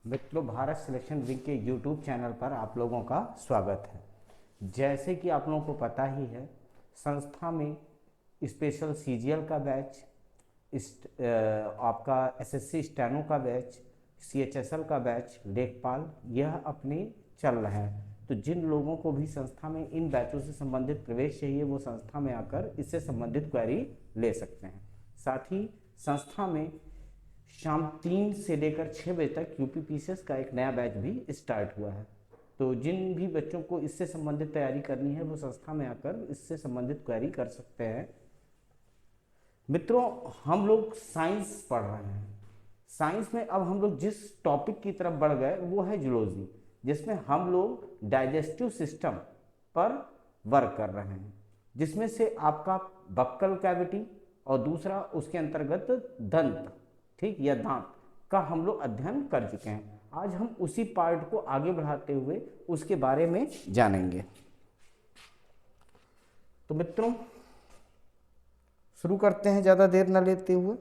मित्रों, Bharat selection wing के YouTube channel पर आप लोगों का स्वागत है। जैसे कि आप लोगों को पता ही है, संस्था में स्पेशल सीजीएल का बैच, आपका एसएससी स्टेनो का बैच, सीएचएसएल का बैच, लेखपाल, यह अपने चल रहे हैं। तो जिन लोगों को भी संस्था में इन बैचों से संबंधित प्रवेश चाहिए, वो संस्था में आकर इससे संबंधित क्वेरी ले सकते हैं। साथ ही संस्था में शाम 3 से लेकर 6 बजे तक यूपीपीसीएस का एक नया बैच भी स्टार्ट हुआ है। तो जिन भी बच्चों को इससे संबंधित तैयारी करनी है, वो संस्था में आकर इससे संबंधित क्वेरी कर सकते हैं। मित्रों, हम लोग साइंस पढ़ रहे हैं। साइंस में अब हम लोग जिस टॉपिक की तरफ बढ़ गए वो है जूलॉजी, जिसमें हम लोग डाइजेस्टिव सिस्टम पर वर्क कर रहे हैं, जिसमें से आपका बक्कल कैविटी और दूसरा उसके अंतर्गत दंत, ठीक, या दांत का हम लोग अध्ययन कर चुके हैं। आज हम उसी पार्ट को आगे बढ़ाते हुए उसके बारे में जानेंगे। तो मित्रों, शुरू करते हैं ज़्यादा देर न लेते हुए।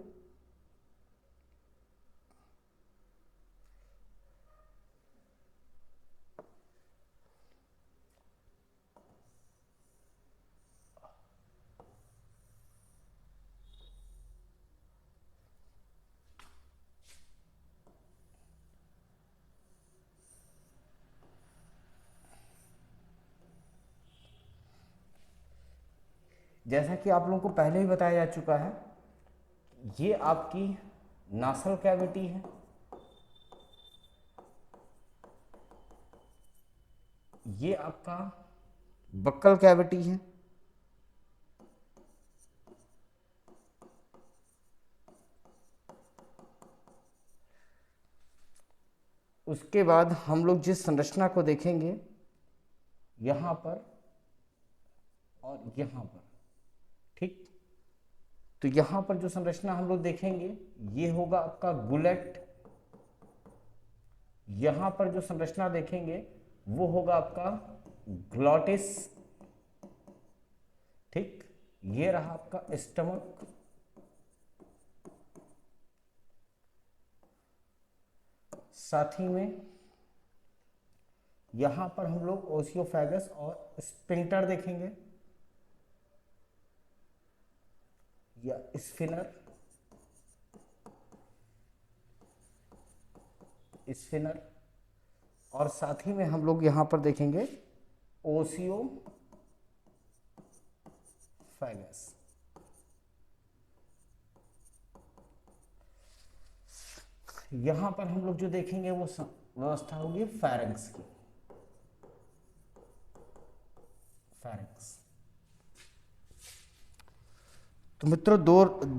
जैसा कि आप लोगों को पहले ही बताया जा चुका है, ये आपकी नासल कैविटी है, ये आपका बक्कल कैविटी है, उसके बाद हम लोग जिस संरचना को देखेंगे यहाँ पर और यहाँ पर, ठीक, तो यहाँ पर जो संरचना हम लोग देखेंगे ये होगा आपका गुलेट। यहाँ पर जो संरचना देखेंगे वो होगा आपका ग्लॉटिस, ठीक, ये रहा आपका स्टमक। साथ ही में यहां पर हम लोग ओसियोफेगस और स्पिंक्टर देखेंगे, या स्फिनर, स्फिनर, और साथ ही में हम लोग यहां पर देखेंगे ओसियोफेगस। यहां पर हम लोग जो देखेंगे वो व्यवस्था होगी फेरेंक्स की, फेरेंक्स। तो मित्रों,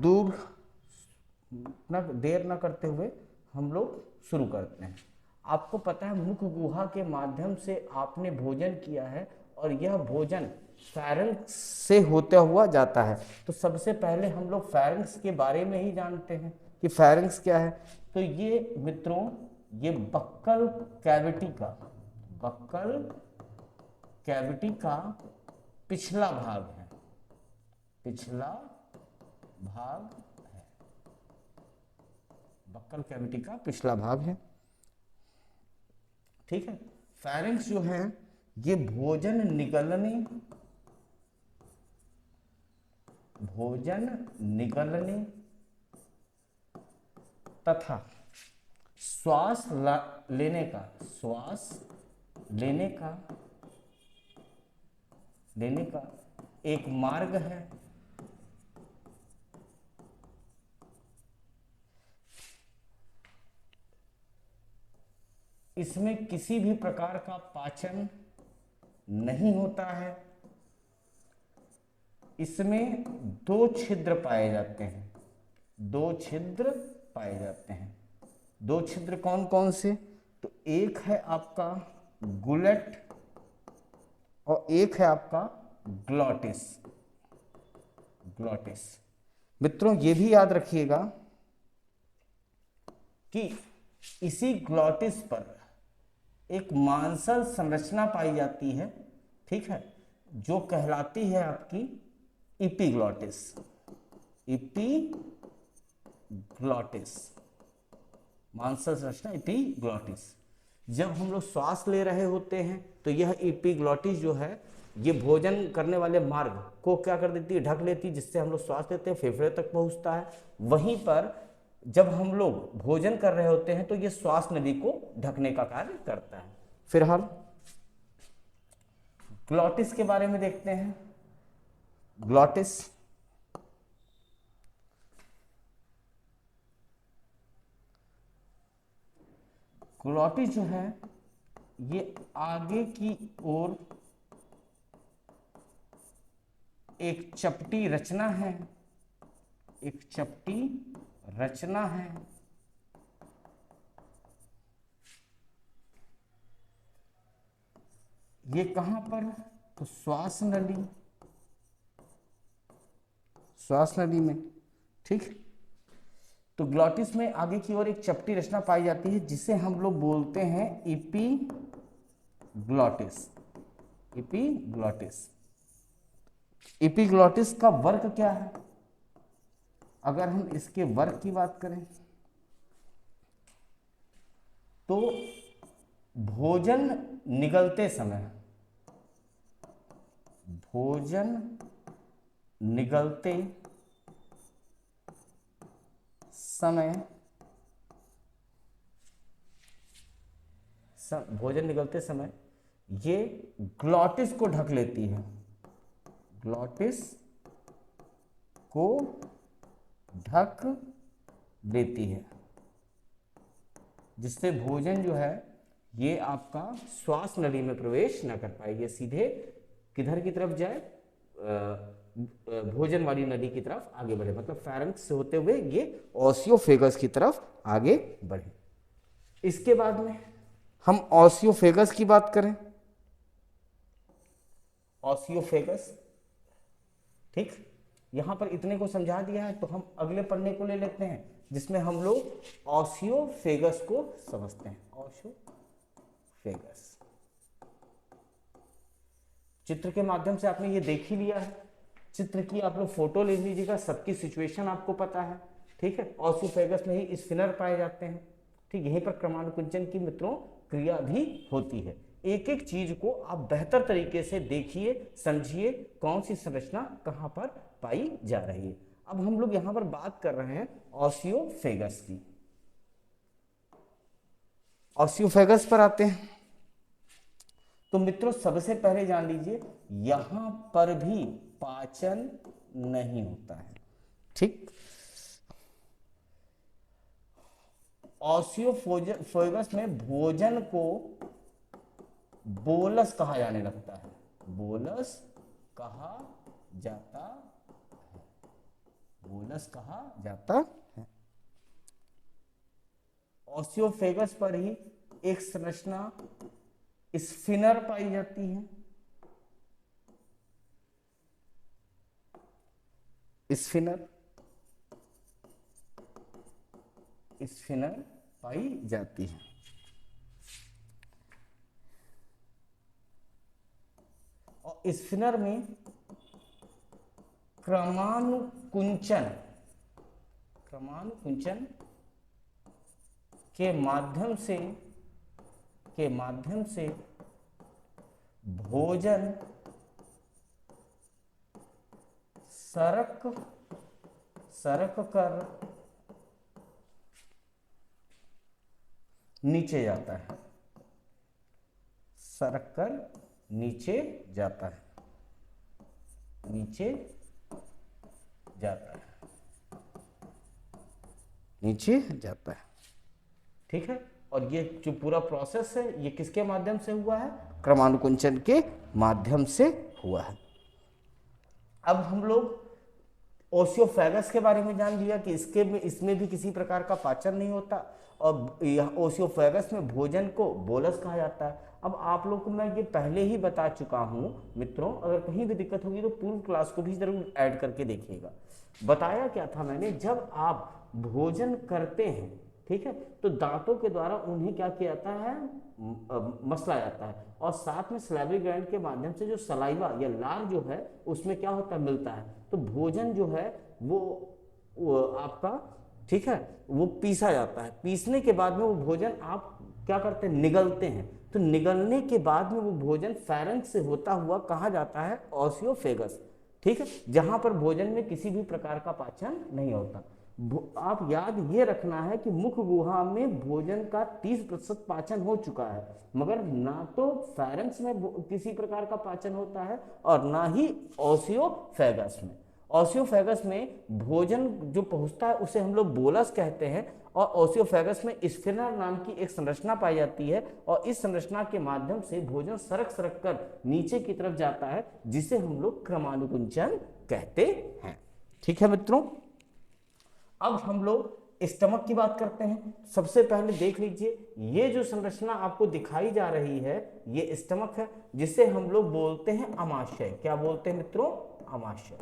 दूर न देर न करते हुए हम लोग शुरू करते हैं। आपको पता है, मुख गुहा के माध्यम से आपने भोजन किया है और यह भोजन फेरेंक्स से होता हुआ जाता है। तो सबसे पहले हम लोग फेरेंक्स के बारे में ही जानते हैं कि फेरेंक्स क्या है। तो ये मित्रों, ये बक्कल कैविटी का पिछला भाग है, पिछला भाग है, बक्कल कैविटी का पिछला भाग है, ठीक है। फेरेंक्स जो है ये भोजन निगलने तथा श्वास लेने का एक मार्ग है। इसमें किसी भी प्रकार का पाचन नहीं होता है। इसमें दो छिद्र पाए जाते हैं, दो छिद्र पाए जाते हैं। दो छिद्र कौन कौन से? तो एक है आपका गुलेट और एक है आपका ग्लॉटिस। मित्रों, ये भी याद रखिएगा कि इसी ग्लॉटिस पर एक मांसल संरचना पाई जाती है, ठीक है, जो कहलाती है आपकी एपिग्लॉटिस। मांसल संरचना एपिग्लॉटिस। जब हम लोग श्वास ले रहे होते हैं तो यह एपिग्लॉटिस जो है ये भोजन करने वाले मार्ग को क्या कर देती है, ढक लेती है, जिससे हम लोग श्वास लेते हैं, फेफड़े तक पहुंचता है। वहीं पर जब हम लोग भोजन कर रहे होते हैं तो ये श्वास नली को ढकने का कार्य करता है। फिलहाल ग्लॉटिस के बारे में देखते हैं। ग्लॉटिस ग्लॉटिस जो है ये आगे की ओर एक चपटी रचना है, एक चपटी रचना है। ये कहां पर, तो श्वास नली, श्वास नली में, ठीक। तो ग्लॉटिस में आगे की ओर एक चपटी रचना पाई जाती है जिसे हम लोग बोलते हैं एपिग्लॉटिस। एपिग्लॉटिस एपिग्लॉटिस का वर्क क्या है, अगर हम इसके वर्क की बात करें तो भोजन निगलते समय, भोजन निगलते समय, भोजन निगलते समय ये ग्लॉटिस को ढक लेती है, ग्लॉटिस को ढक देती है, जिससे भोजन जो है ये आपका श्वास नली में प्रवेश न कर पाए, ये सीधे किधर की तरफ जाए, भोजन वाली नली की तरफ आगे बढ़े, मतलब फेरेंक्स से होते हुए ये ओसियोफेगस की तरफ आगे बढ़े। इसके बाद में हम ओसियोफेगस की बात करें, ओसियोफेगस, ठीक। यहां पर इतने को समझा दिया है तो हम अगले पन्ने को ले लेते हैं जिसमें हम लोग ओसियोफेगस को समझते हैं। ओसियोफेगस चित्र के माध्यम से आपने ये देख ही लिया है, चित्र की आप लोग फोटो ले लीजिएगा, सबकी सिचुएशन आपको पता है, ठीक है। ओसियोफेगस में ही स्फिनर पाए जाते हैं, ठीक। यहीं पर क्रमानुकुंचन की मित्रों क्रिया भी होती है। एक एक चीज को आप बेहतर तरीके से देखिए, समझिए कौन सी संरचना कहां पर पाई जा रही है। अब हम लोग यहां पर बात कर रहे हैं ओसियोफेगस की। ओसियोफेगस पर आते हैं तो मित्रों सबसे पहले जान लीजिए यहां पर भी पाचन नहीं होता है, ठीक। ओसियोफेगस में भोजन को बोलस कहा जाने लगता है, बोलस कहा जाता है, बोलस कहा जाता है। ओसियोफेगस पर ही एक संरचना स्फिनर पाई जाती है, स्फिनर, स्फिनर पाई जाती है। और स्फिनर में क्रमानुकुंचन, क्रमानुकुंचन के माध्यम से भोजन सरक कर नीचे जाता है, सरक कर नीचे जाता है, नीचे जाता है, नीचे जाता है, ठीक है। और ये जो पूरा प्रोसेस है ये किसके माध्यम से हुआ है, क्रमानुकुंचन के माध्यम से हुआ है। अब हम लोग ओसियोफेगस के बारे में जान लिया कि इसमें भी किसी प्रकार का पाचन नहीं होता और ओसियोफेगस में भोजन को बोलस कहा जाता है। अब आप लोग को मैं ये पहले ही बता चुका हूं मित्रों, अगर कहीं भी दिक्कत होगी तो पूर्व क्लास को भी जरूर ऐड करके देखिएगा। बताया क्या था मैंने, जब आप भोजन करते हैं, ठीक है, तो दांतों के द्वारा उन्हें क्या किया जाता है, मसला जाता है, और साथ में सलाइवरी ग्लैंड के माध्यम से जो सलाइवा या लार जो है उसमें क्या होता है, मिलता है। तो भोजन जो है वो आपका ठीक है, वो पीसा जाता है। पीसने के बाद में वो भोजन आप क्या करते हैं, निगलते हैं। तो निगलने के बाद में वो भोजन फेरेंक्स से होता हुआ कहाँ जाता है, ओसियोफेगस। ठीक है, जहां पर भोजन में किसी भी प्रकार का पाचन नहीं होता। आप याद ये रखना है कि मुख गुहा में भोजन का 30% पाचन हो चुका है, मगर ना तो फेरेंक्स में किसी प्रकार का पाचन होता है और ना ही ओसियोफेगस में। ओसियोफेगस में भोजन जो पहुंचता है उसे हम लोग बोलस कहते हैं, और ओसियोफेगस में स्फिनर नाम की एक संरचना पाई जाती है, और इस संरचना के माध्यम से भोजन सरक सरक कर नीचे की तरफ जाता है, जिसे हम लोग क्रमानुकुंचन कहते हैं। ठीक है मित्रों, अब हम लोग स्टमक की बात करते हैं। सबसे पहले देख लीजिए, ये जो संरचना आपको दिखाई जा रही है ये स्टमक है, जिसे हम लोग बोलते हैं अमाशय। क्या बोलते हैं मित्रों, अमाशय।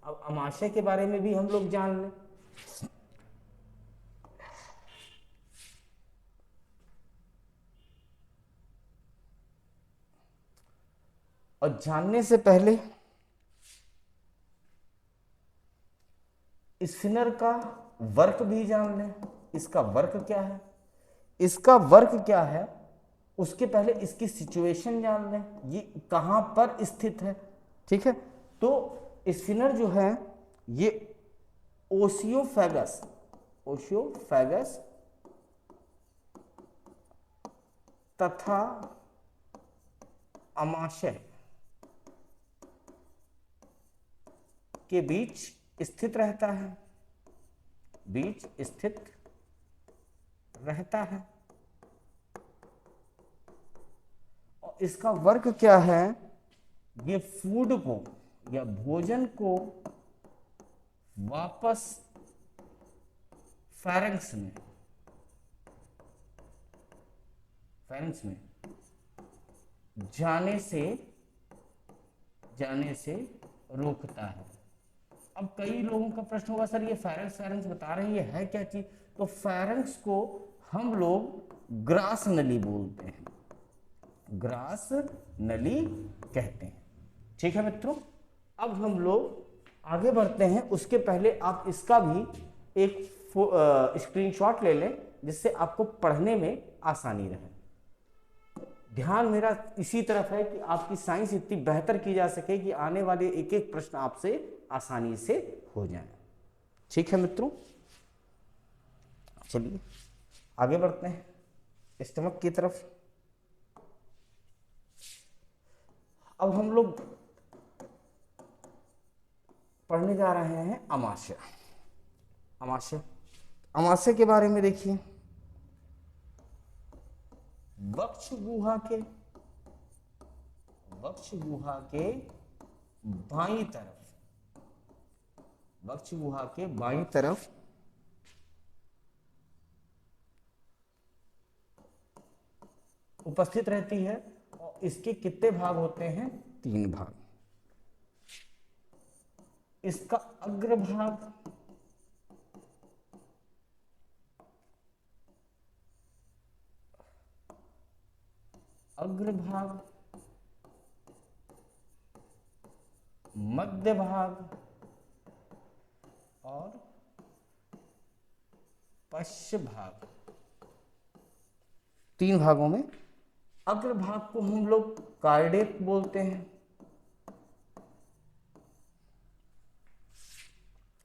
अब अमाशय के बारे में भी हम लोग जान लें। और जानने से पहले स्फिनर का वर्क भी जान लें। इसका वर्क क्या है, इसका वर्क क्या है, उसके पहले इसकी सिचुएशन जान लें, ये कहां पर स्थित है। ठीक है, तो स्फिनर जो है ये ओसियोफेगस, ओसियोफेगस तथा अमाशय के बीच स्थित रहता है, बीच स्थित रहता है। और इसका वर्क क्या है, ये फूड को या भोजन को वापस फेरेंक्स में, फेरेंक्स में जाने से रोकता है। अब कई लोगों का प्रश्न होगा, सर ये फेरेंक्स फेरेंक्स बता रहे हैं, ये है क्या चीज। तो फेरेंक्स को हम लोग ग्रास नली बोलते हैं, ग्रास नली कहते हैं। ठीक है मित्रों, अब हम लोग आगे बढ़ते हैं। उसके पहले आप इसका भी एक स्क्रीनशॉट ले लें, जिससे आपको पढ़ने में आसानी रहे। ध्यान मेरा इसी तरफ है कि आपकी साइंस इतनी बेहतर की जा सके कि आने वाले एक एक प्रश्न आपसे आसानी से हो जाए। ठीक है मित्रों, चलिए आगे बढ़ते हैं स्टमक की तरफ। अब हम लोग पढ़ने जा रहे हैं अमाशय। अमाशय, अमाशय के बारे में देखिए। वक्ष गुहा के बाईं तरफ, वक्ष गुहा के बाईं तरफ उपस्थित रहती है, और इसके कितने भाग होते हैं, 3 भाग। इसका अग्रभाग, अग्रभाग, मध्य भाग और पश्च भाग, 3 भागों में। अग्रभाग को हम लोग कार्डियक बोलते हैं,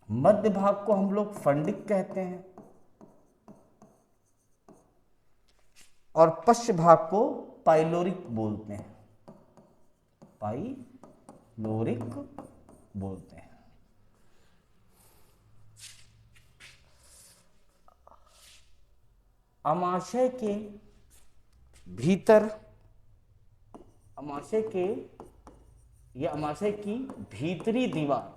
मध्य भाग को हम लोग फंडिक कहते हैं, और पश्च भाग को पाइलोरिक बोलते हैं, पाइलोरिक बोलते हैं। अमाशय के भीतर, अमाशय के या अमाशय की भीतरी दीवार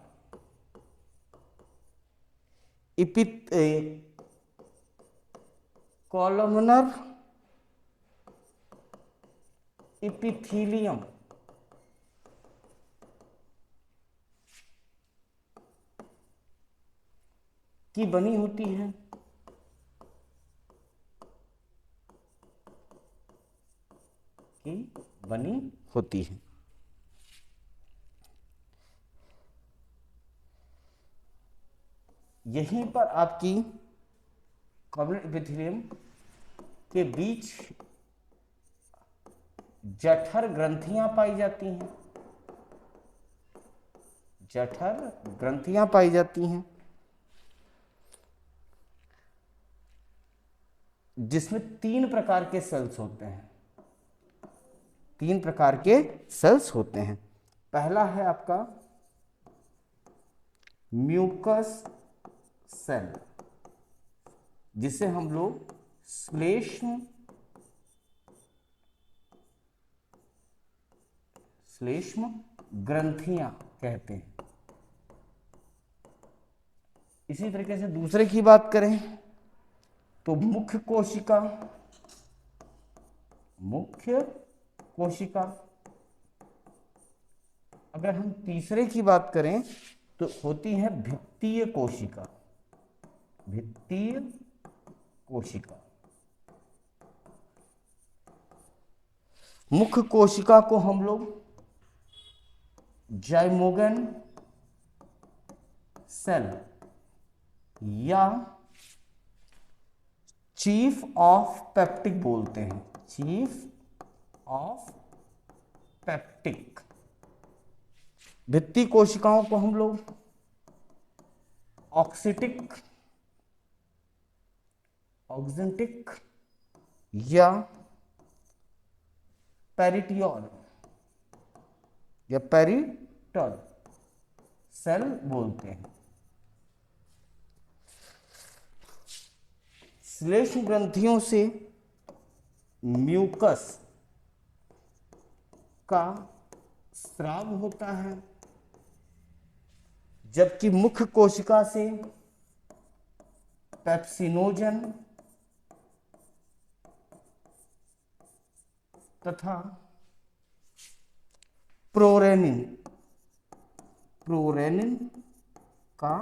कॉलमनर इपिथीलियम की बनी होती है, की बनी होती है। यहीं पर आपकी कॉर्निक एपिथेलियम के बीच जठर ग्रंथियां पाई जाती हैं, जठर ग्रंथियां पाई जाती हैं, जिसमें 3 प्रकार के सेल्स होते हैं, 3 प्रकार के सेल्स होते हैं। पहला है आपका म्यूकस सेल, जिसे हम लोग श्लेष्म ग्रंथियां कहते हैं। इसी तरीके से दूसरे की बात करें तो मुख्य कोशिका, मुख्य कोशिका। अगर हम तीसरे की बात करें तो होती है भित्तीय कोशिका, भित्तीय कोशिका। मुख्य कोशिका को हम लोग जाइमोगन सेल या चीफ ऑफ पेप्टिक बोलते हैं, चीफ ऑफ पेप्टिक। भित्तीय कोशिकाओं को हम लोग ऑक्सीटिक, ऑक्जेंटिक या पेरिटियल या पेरिटल सेल बोलते हैं। श्लेष्म ग्रंथियों से म्यूकस का स्राव होता है, जबकि मुख्य कोशिका से पेप्सिनोजन तथा प्रोरेनिन, प्रोरेनिन का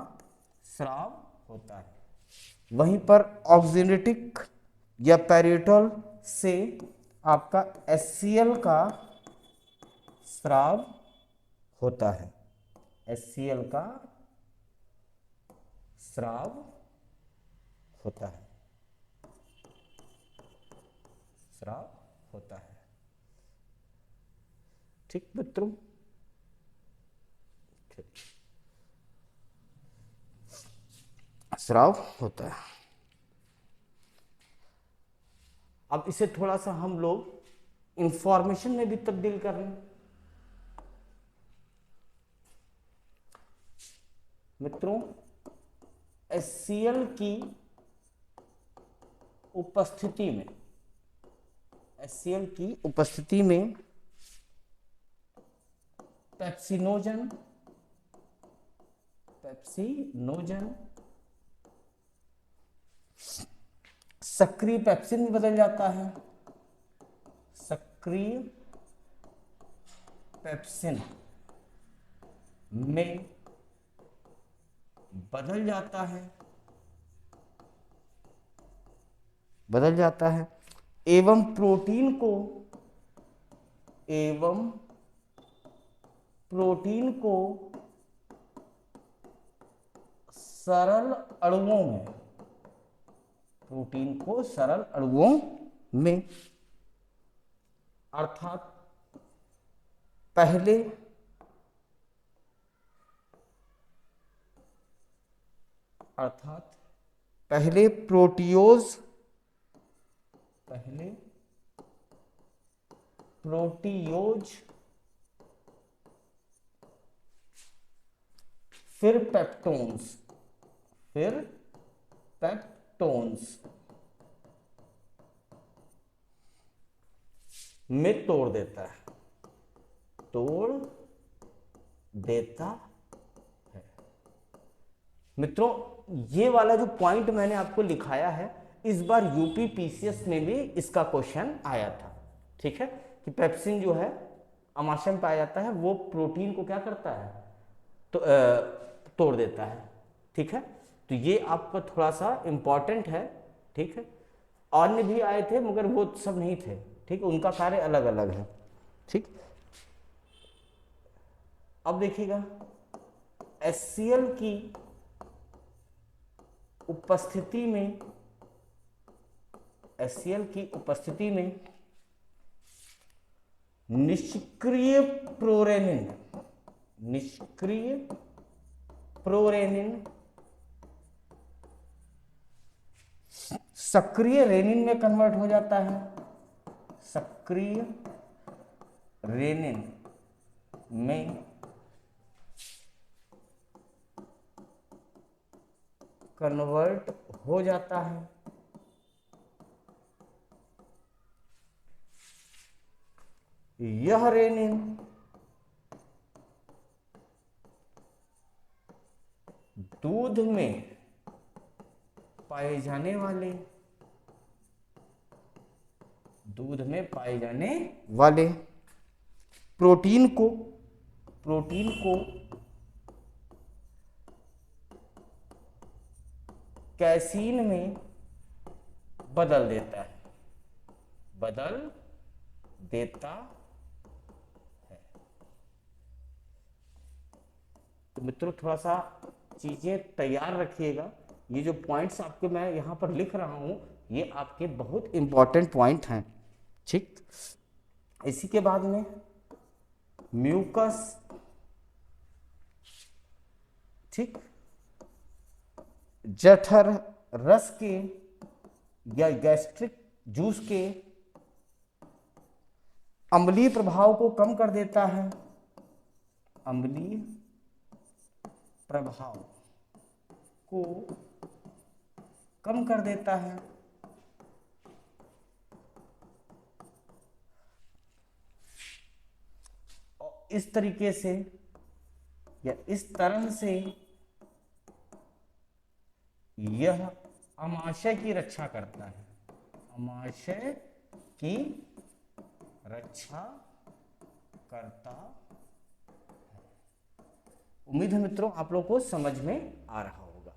स्राव होता है। वहीं पर ऑक्जेनेटिक या पेरिटल से आपका HCl का स्राव होता है, HCl का स्राव होता है, स्राव होता है। ठीक मित्रों, स्राव होता है। अब इसे थोड़ा सा हम लोग इंफॉर्मेशन में भी तब्दील कर रहे हैं। मित्रों, HCl की उपस्थिति में, HCl की उपस्थिति में पेप्सिनोजन, पेप्सिनोजन सक्रिय पेप्सिन में बदल जाता है, सक्रिय पेप्सिन में बदल जाता है, बदल जाता है एवं प्रोटीन को, एवं प्रोटीन को सरल अणुओं में, प्रोटीन को सरल अणुओं में, अर्थात पहले प्रोटियोज, पहले प्रोटियोज, फिर पेप्टोन्स, फिर पेप्टोन्स में तोड़ देता है, तोड़ देता है। मित्रों, ये वाला जो पॉइंट मैंने आपको लिखाया है, इस बार यूपी पीसीएस में भी इसका क्वेश्चन आया था। ठीक है, कि पेप्सिन जो है अमाशय में पाया जाता है, वो प्रोटीन को क्या करता है, तो तोड़ देता है। ठीक है, तो ये आपका थोड़ा सा इंपॉर्टेंट है। ठीक है, अन्य भी आए थे मगर वो सब नहीं थे। ठीक, उनका कार्य अलग अलग है। ठीक, अब देखिएगा HCl की उपस्थिति में HCl की उपस्थिति में निष्क्रिय प्रोरेनिन सक्रिय रेनिन में कन्वर्ट हो जाता है, सक्रिय रेनिन में कन्वर्ट हो जाता है। यह रेनिन दूध में पाए जाने वाले प्रोटीन को कैसीन में बदल देता है। तो मित्रों थोड़ा सा चीजें तैयार रखिएगा। ये जो पॉइंट्स आपके मैं यहाँ पर लिख रहा हूँ ये आपके बहुत इंपॉर्टेंट पॉइंट हैं, ठीक। इसी के बाद में म्यूकस, ठीक, जठर रस के या गैस्ट्रिक जूस के अम्लीय प्रभाव को कम कर देता है, अम्लीय प्रभाव को कम कर देता है। और इस तरीके से या इस तरह से यह अमाशय की रक्षा करता है, अमाशय की रक्षा करता है। उम्मीद है मित्रों आप लोगों को समझ में आ रहा होगा।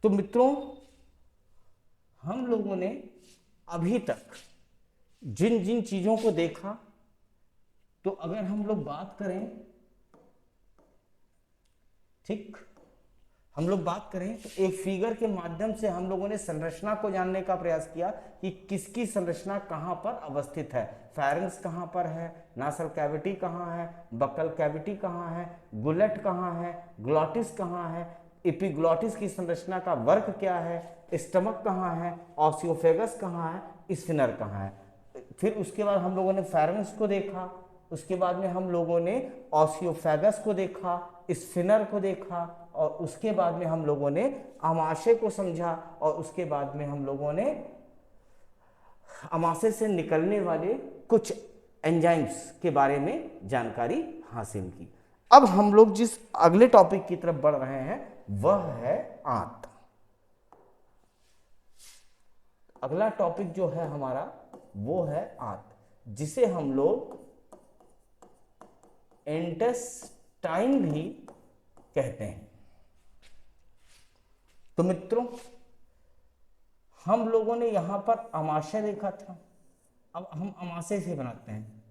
तो मित्रों हम लोगों ने अभी तक जिन जिन चीजों को देखा, तो अगर हम लोग बात करें, ठीक, हम लोग बात करें तो एक फिगर के माध्यम से हम लोगों ने संरचना को जानने का प्रयास किया कि किसकी संरचना कहां पर अवस्थित है। फेरिंक्स कहां पर है, नासल कैविटी कहां है, बकल कैविटी कहां है, गुलेट कहां है, ग्लॉटिस कहां है, एपिग्लॉटिस की संरचना का वर्क क्या है, स्टमक कहां है, ऑसियोफेगस कहां है, स्फिनर कहां है। फिर उसके बाद हम लोगों ने फेरिंक्स को देखा, उसके बाद में हम लोगों ने ऑसियोफेगस को देखा, स्फिनर को देखा, और उसके बाद में हम लोगों ने अमाशय को समझा, और उसके बाद में हम लोगों ने अमाशय से निकलने वाले कुछ एंजाइम्स के बारे में जानकारी हासिल की। अब हम लोग जिस अगले टॉपिक की तरफ बढ़ रहे हैं वह है आंत। अगला टॉपिक जो है हमारा वो है आंत, जिसे हम लोग इंटेस्टाइन भी कहते हैं। तो मित्रों हम लोगों ने यहां पर अमाशय देखा था, अब हम अमाशय से बनाते हैं,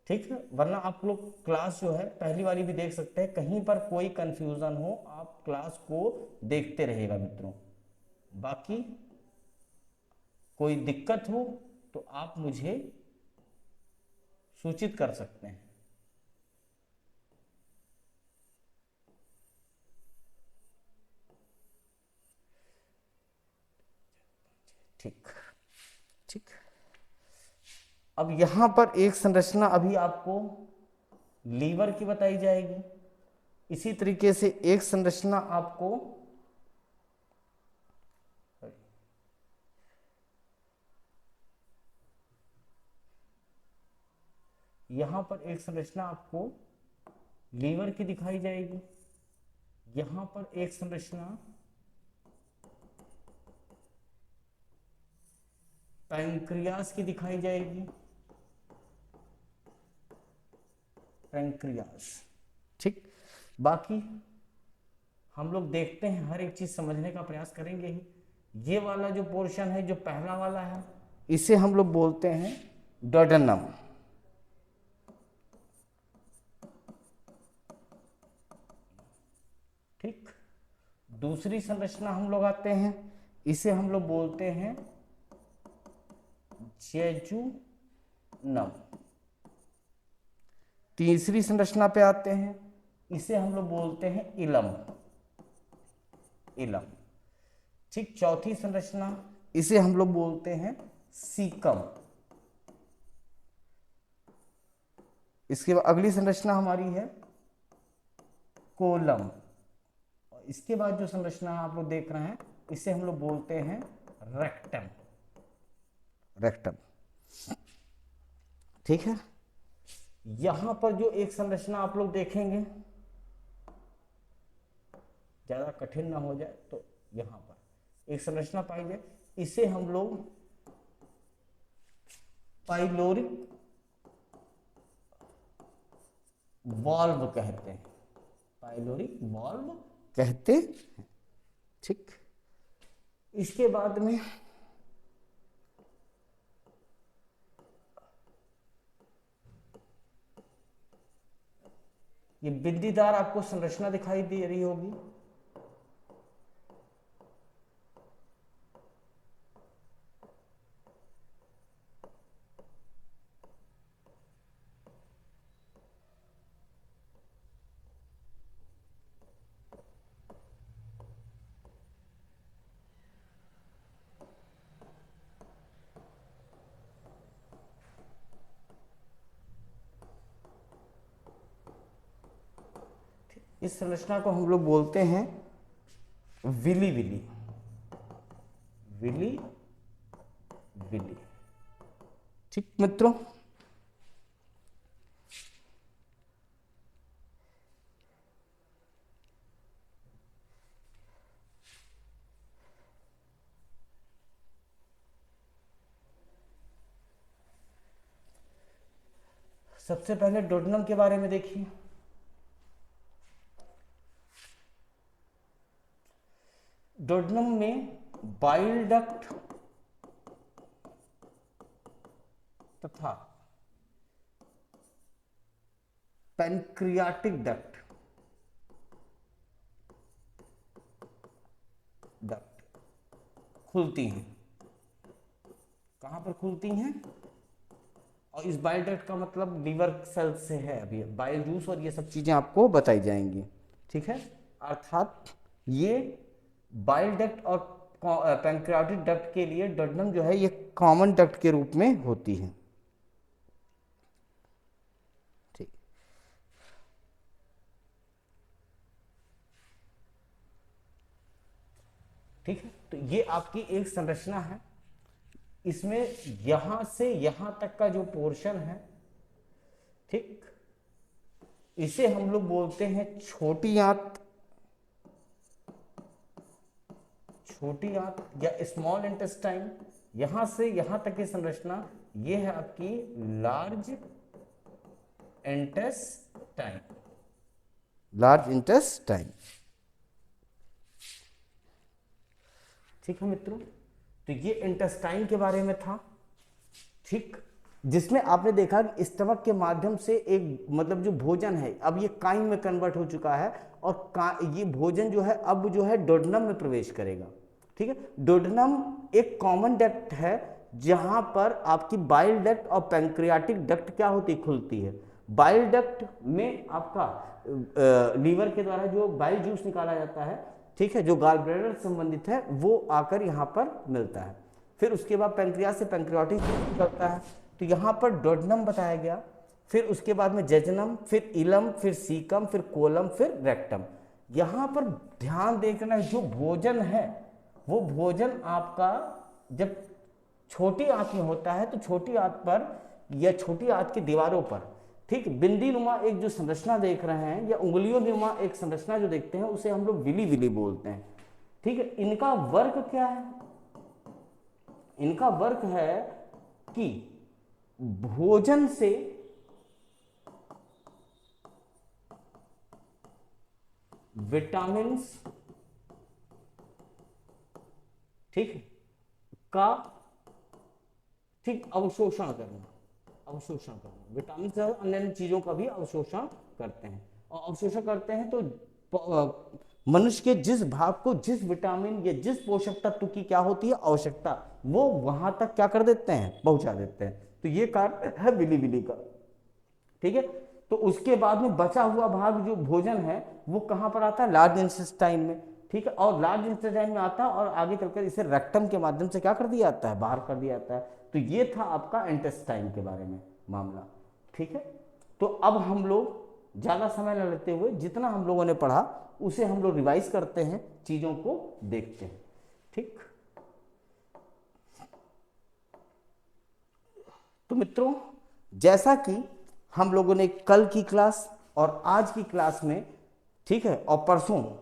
ठीक है। वरना आप लोग क्लास जो है पहली वाली भी देख सकते हैं, कहीं पर कोई कंफ्यूजन हो आप क्लास को देखते रहिएगा मित्रों। बाकी कोई दिक्कत हो तो आप मुझे सूचित कर सकते हैं। ठीक ठीक। अब यहां पर एक संरचना अभी आपको लीवर की बताई जाएगी, इसी तरीके से एक संरचना आपको यहां पर एक संरचना आपको लीवर की दिखाई जाएगी, यहां पर एक संरचना पैंक्रियास की दिखाई जाएगी, पैंक्रियास, ठीक। बाकी हम लोग देखते हैं, हर एक चीज समझने का प्रयास करेंगे ही। ये वाला जो पोर्शन है, जो पहला वाला है, इसे हम लोग बोलते हैं डोडेनम, ठीक। दूसरी संरचना हम लोग आते हैं, इसे हम लोग बोलते हैं जेजुनम। तीसरी संरचना पे आते हैं, इसे हम लोग बोलते हैं इलम। इलम। ठीक, चौथी संरचना, इसे हम लोग बोलते हैं सीकम। इसके बाद अगली संरचना हमारी है कोलम। इसके बाद जो संरचना आप लोग देख रहे हैं, इसे हम लोग बोलते हैं रेक्टम। रेक्टम। ठीक है, यहां पर जो एक संरचना आप लोग देखेंगे, ज्यादा कठिन ना हो जाए तो यहां पर एक संरचना पाई जाए, इसे हम लोग पाइलोरिक वॉल्व कहते हैं। पाइलोरिक वॉल्व कहते हैं। ठीक, इसके बाद में ये बिंदीदार आपको संरचना दिखाई दे रही होगी। इस संरचना को हम लोग बोलते हैं विली विली। Willie Willie. ठीक मित्रों, सबसे पहले डोडनम के बारे में देखिए। डोडनम में बाइल डक्ट तथा पैनक्रियाटिक डक्ट खुलती हैं। कहां पर खुलती हैं? और इस बाइल डक्ट का मतलब लीवर सेल से है। अभी बाइल जूस और ये सब चीजें आपको बताई जाएंगी। ठीक है, अर्थात ये बाइल डक्ट और पैंक्रियाटिक डक्ट के लिए डोडनम जो है ये कॉमन डक्ट के रूप में होती है। ठीक, ठीक है, तो ये आपकी एक संरचना है। इसमें यहां से यहां तक का जो पोर्शन है, ठीक, इसे हम लोग बोलते हैं छोटी आंत। छोटी आंत या स्मॉल इंटेस्टाइन। यहां से यहां तक की संरचना ये है आपकी लार्ज इंटेस्टाइन। Large intestine. ठीक है मित्रों, तो ये इंटेस्टाइन के बारे में था। ठीक, जिसमें आपने देखा कि स्टमक के माध्यम से एक मतलब जो भोजन है अब ये काइम में कन्वर्ट हो चुका है और ये भोजन जो है अब जो है डोडनम में प्रवेश करेगा। ठीक है, डोडनम एक कॉमन डक्ट है जहां पर आपकी बाइल डक्ट और पैंक्रियाटिक डक्ट क्या होती खुलती है। बाइल डक्ट में आपका लीवर के द्वारा जो बाइल जूस निकाला जाता है, ठीक है, जो गॉल ब्लैडर से संबंधित है, वो आकर यहाँ पर मिलता है। फिर उसके बाद पैंक्रियास से पैंक्रियाटिक निकलता है, तो यहाँ पर डोडनम बताया गया। फिर उसके बाद में जेजनम, फिर इलम, फिर सीकम, फिर कोलम, फिर रेक्टम। यहाँ पर ध्यान देखना, जो भोजन है वो भोजन आपका जब छोटी आंत में होता है तो छोटी आंत पर या छोटी आंत की दीवारों पर, ठीक, बिंदी नुमा एक जो संरचना देख रहे हैं या उंगलियों नुमा एक संरचना जो देखते हैं उसे हम लोग विली विली बोलते हैं। ठीक है, इनका वर्क क्या है? इनका वर्क है कि भोजन से विटामिन्स, ठीक, का ठीक अवशोषण करना। अवशोषण करना, विटामिन अन्य चीजों का भी अवशोषण करते हैं। और अवशोषण करते हैं तो मनुष्य के जिस भाग को जिस विटामिन या जिस पोषक तत्व की क्या होती है आवश्यकता, वो वहां तक क्या कर देते हैं, पहुंचा देते हैं। तो ये कार्य है बिलीबिली का। ठीक है, तो उसके बाद में बचा हुआ भाग जो भोजन है वो कहां पर आता है, लार्ज इंटेस्टाइन में। ठीक है, और लार्ज इंटेस्टाइन में आता है और आगे चलकर इसे रेक्टम के माध्यम से क्या कर दिया जाता है, बाहर कर दिया जाता है। तो ये था आपका इंटेस्टाइन के बारे में मामला। ठीक है, तो अब हम लोग ज्यादा समय न लेते हुए जितना हम लोगों ने पढ़ा उसे हम लोग रिवाइज करते हैं, चीजों को देखते हैं। ठीक, तो मित्रों जैसा कि हम लोगों ने कल की क्लास और आज की क्लास में, ठीक है, और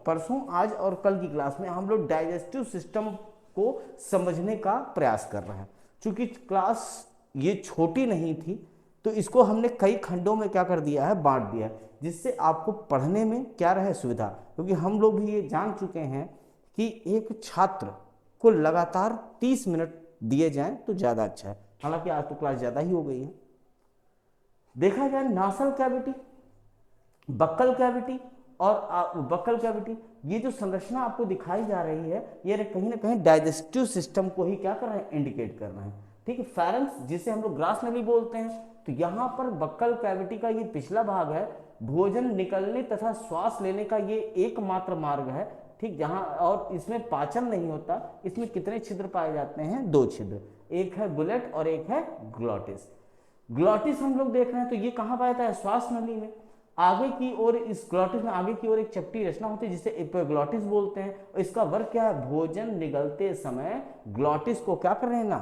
परसों आज और कल की क्लास में हम लोग डाइजेस्टिव सिस्टम को समझने का प्रयास कर रहे हैं। चूंकि क्लास ये छोटी नहीं थी तो इसको हमने कई खंडों में क्या कर दिया है, बांट दिया है, जिससे आपको पढ़ने में क्या रहे सुविधा। क्योंकि हम लोग भी ये जान चुके हैं कि एक छात्र को लगातार 30 मिनट दिए जाएं तो ज़्यादा अच्छा है। हालांकि आज तो क्लास ज़्यादा ही हो गई है। देखा जाए नासल कैविटी, बक्कल कैविटी और बक्कल कैविटी, ये जो संरचना आपको दिखाई जा रही है ये कहीं ना कहीं डाइजेस्टिव सिस्टम को ही क्या कर रहे हैं, इंडिकेट कर रहे हैं। ठीक है, फेरेंक्स जिसे हम लोग ग्रास नली बोलते हैं, तो यहाँ पर बक्कल कैविटी का ये पिछला भाग है, भोजन निकलने तथा श्वास लेने का ये एकमात्र मार्ग है। ठीक, जहां और इसमें पाचन नहीं होता। इसमें कितने छिद्र पाए जाते हैं, 2 छिद्र, एक है गुलेट और एक है ग्लॉटिस। ग्लॉटिस हम लोग देख रहे हैं तो ये कहां पाया जाता है, श्वास नली में। आगे की ओर इस ग्लॉटिस में आगे की ओर एक चपटी रचना होती है जिसे एपिग्लॉटिस बोलते हैं। और इसका वर्क क्या है, भोजन निगलते समय ग्लॉटिस को क्या कर लेना,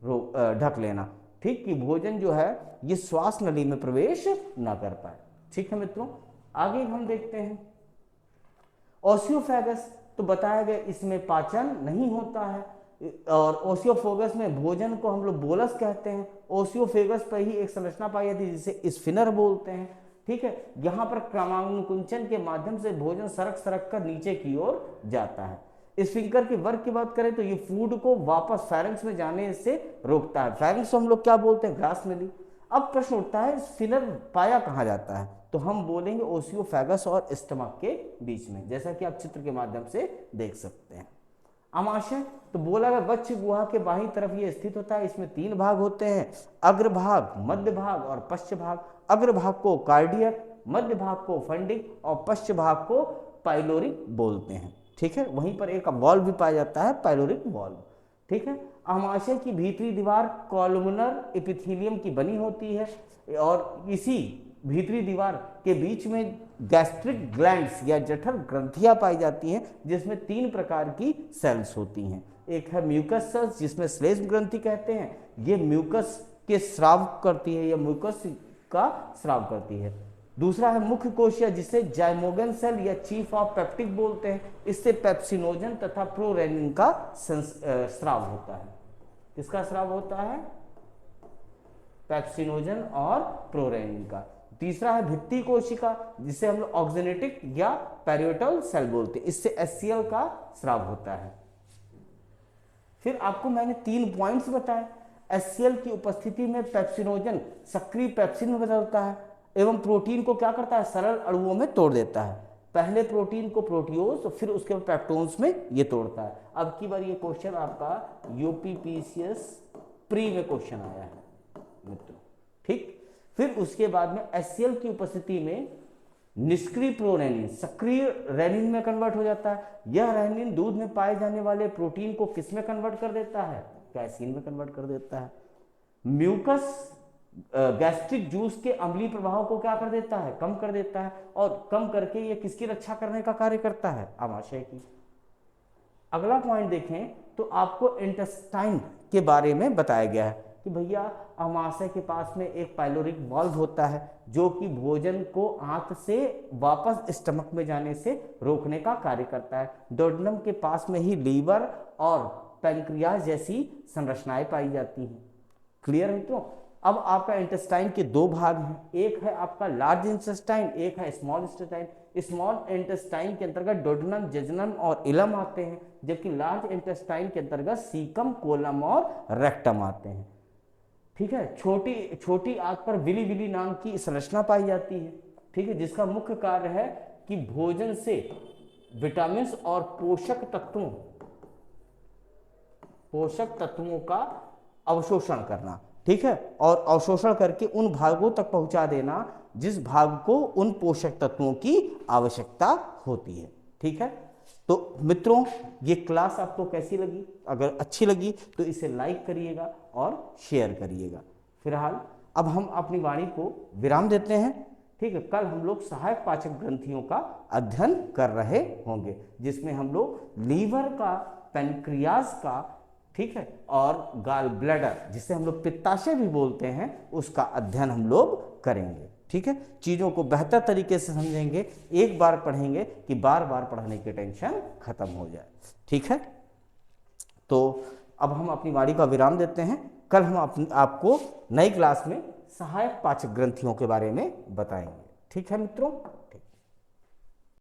ढक लेना। ठीक, कि भोजन जो है ये श्वास नली में प्रवेश ना कर पाए। ठीक है मित्रों, आगे हम देखते हैं ओसियोफेगस। तो बताया गया इसमें पाचन नहीं होता है, और ओसियोफेगस में भोजन को हम लोग बोलस कहते हैं। ओसियोफेगस पर ही एक संरचना पाई जाती है जिसे स्फिनर बोलते हैं। ठीक है, यहाँ पर क्रमांकुंचन के माध्यम से भोजन सरक सरक कर नीचे की ओर जाता है। स्फिंक्टर के वर्क की बात करें तो ये फूड को वापस फेरेंक्स में जाने से रोकता है। फेरेंक्स को हम लोग क्या बोलते हैं, ग्रास नली। अब प्रश्न उठता है स्फिनर पाया कहाँ जाता है, तो हम बोलेंगे ओसियोफेगस और स्टमक के बीच में, जैसा कि आप चित्र के माध्यम से देख सकते हैं। आमाशय, तो बोला गया वक्ष गुहा के बाहरी तरफ ये स्थित होता है। इसमें 3 भाग होते हैं, अग्रभाग, मध्य भाग और पश्च भाग। अग्रभाग को कार्डियक, मध्य भाग को फंडिक और पश्च भाग को पाइलोरिक बोलते हैं। ठीक है, वहीं पर एक वॉल्व भी पाया जाता है, पाइलोरिक वॉल्व। ठीक है, आमाशय की भीतरी दीवार कॉलमनर एपिथेलियम की बनी होती है और इसी भीतरी दीवार के बीच में गैस्ट्रिक ग्लैंड्स या जठर ग्रंथियां पाई जाती हैं, जिसमें 3 प्रकार की सेल्स होती हैं। एक है म्यूकस सेल्स जिसमें श्लेष्म ग्रंथि कहते हैं, ये म्यूकस के स्राव करती है या म्यूकस का स्राव करती है। दूसरा है मुख्य कोशिका जिसे जाइमोगन सेल या चीफ ऑफ पेप्टिक बोलते हैं, इससे पेप्सिनोजन तथा प्रोरेनिन का स्राव होता है। किसका स्राव होता है, पेप्सिनोजन और प्रोरेनिन का। तीसरा है भित्ति कोशिका जिसे हम लोग ऑक्जेनेटिक या पेरियोटल सेल बोलते हैं, इससे एचसीएल का स्राव होता है। फिर आपको मैंने 3 पॉइंट्स बताए। एचसीएल की उपस्थिति में पेप्सिनोजन सक्रिय पेप्सिन में बदलता है एवं प्रोटीन को क्या करता है, सरल अणुओं में तोड़ देता है। पहले प्रोटीन को प्रोटियोज, फिर उसके बाद पेप्टोन्स में ये तोड़ता है। अब की बार ये क्वेश्चन आपका यूपीपीसीएस प्री में क्वेश्चन आया है मित्रों। ठीक, फिर उसके बाद में एचसीएल की उपस्थिति में निष्क्रिय प्रोरेनिन सक्रिय रेनिन में कन्वर्ट हो जाता है। यह रेनिन दूध में पाए जाने वाले प्रोटीन को किस में कन्वर्ट कर देता है, कैसीन में कन्वर्ट कर देता है। म्यूकस गैस्ट्रिक जूस के अम्लीय प्रभाव को क्या कर देता है, कम कर देता है, और कम करके ये किसकी रक्षा करने का कार्य करता है, आमाशय की। अगला पॉइंट देखें तो आपको इंटेस्टाइन के बारे में बताया गया है कि भैया आमाशय के पास में एक पाइलोरिक वाल्व होता है जो कि भोजन को आंत से वापस स्टमक में जाने से रोकने का कार्य करता है। डोडेनम के पास में ही लीवर और पैंक्रियाज जैसी संरचनाएं पाई जाती हैं। क्लियर है तो अब आपका इंटेस्टाइन के 2 भाग हैं, एक है आपका लार्ज इंटेस्टाइन, एक है स्मॉल इंटेस्टाइन। स्मॉल इंटेस्टाइन के अंतर्गत डोडेनम, जेजुनम और इलम आते हैं, जबकि लार्ज इंटेस्टाइन के अंतर्गत सीकम, कोलम और रेक्टम आते हैं। ठीक है, छोटी आंत पर विली विली नाम की संरचना पाई जाती है। ठीक है, जिसका मुख्य कार्य है कि भोजन से विटामिन और पोषक तत्वों का अवशोषण करना, ठीक है, और अवशोषण करके उन भागों तक पहुंचा देना जिस भाग को उन पोषक तत्वों की आवश्यकता होती है, ठीक है। तो मित्रों, ये क्लास आपको कैसी लगी? अगर अच्छी लगी तो इसे लाइक करिएगा और शेयर करिएगा। फिलहाल अब हम अपनी वाणी को विराम देते हैं, ठीक है। कल हम लोग सहायक पाचक ग्रंथियों का अध्ययन कर रहे होंगे, जिसमें हम लोग लीवर का, पैनक्रियाज का, ठीक है, और गाल ब्लैडर, जिसे हम लोग पित्ताशय भी बोलते हैं, उसका अध्ययन हम लोग करेंगे, ठीक है। चीज़ों को बेहतर तरीके से समझेंगे, एक बार पढ़ेंगे कि बार बार पढ़ने की टेंशन खत्म हो जाए, ठीक है। तो अब हम अपनी वाणी का विराम देते हैं। कल हम आपको नई क्लास में सहायक पाचक ग्रंथियों के बारे में बताएंगे, ठीक है मित्रों।